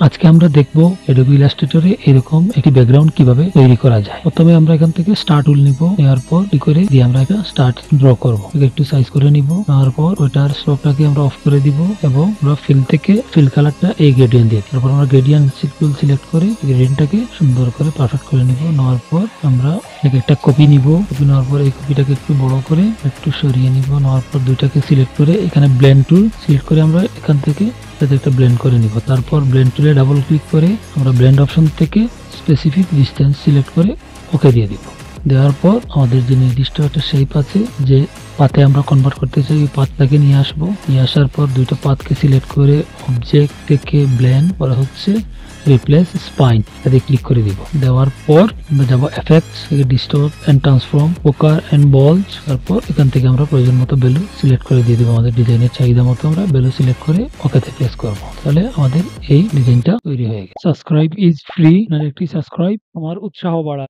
আজকে আমরা দেখব Adobe Illustrator এ এরকম একটি ব্যাকগ্রাউন্ড কিভাবে তৈরি করা যায়। প্রথমে আমরা এখান থেকে স্টার টুল নিব, নেওয়ার পর কি করে দিয়ে আমরা একটা স্টার্ট ড্র করব। একটু সাইজ করে নিব, নেওয়ার পর ওটার স্ট্রোকটাকে আমরা অফ করে দিব এবং আমরা ফিল থেকে ফিল কালারটা এই গ্রেডিয়েন্ট দিয়ে তারপর আমরা গ্রেডিয়েন্ট টুল সিলেক্ট করে গ্রেডিয়েন্টটাকে সুন্দর করে পারফেক্ট করে নিব। নেওয়ার পর আমরা একটা কপি নিব, কপি নেওয়ার পর এই কপিটাকে একটু বড় করে একটু সরিয়ে নিব। নেওয়ার পর দুইটাকে সিলেক্ট করে এখানে ব্লেন্ড টুল সিলেক্ট করে আমরা এখান থেকে একটা ব্লেন্ড করে নিব। তারপর ব্লেন্ড টুলে ডাবল ক্লিক করে আমরা ব্লেন্ড অপশন থেকে স্পেসিফিক ডিসটেন্স সিলেক্ট করে ওকে দিয়ে দিব। দেওয়ার পর আমাদের যে নির্দিষ্ট একটা শেপ আছে যে পাতে আমরা কনভার্ট করতে চাই, ওই পাতটাকে নিয়ে আসবো। নিয়ে আসার পর দুইটা পাতকে সিলেক্ট করে অবজেক্ট থেকে ব্লেন্ড করা হচ্ছে রিপ্লেস স্পাইন, এতে ক্লিক করে দিব। দেওয়ার পর আমরা যাব এফেক্টস, ডিস্টর্ট এন্ড ট্রান্সফর্ম, পোকার এন্ড বলজ। তারপর এখান থেকে আমরা প্রয়োজন মতো ভ্যালু সিলেক্ট করে দিয়ে দিব। আমাদের ডিজাইনের চাহিদা মতো আমরা ভ্যালু সিলেক্ট করে ওকেতে প্রেস করব। তাহলে আমাদের এই ডিজাইনটা তৈরি হয়ে গেছে। সাবস্ক্রাইব ইজ ফ্রি, একটি সাবস্ক্রাইব আমার উৎসাহ বাড়ায়।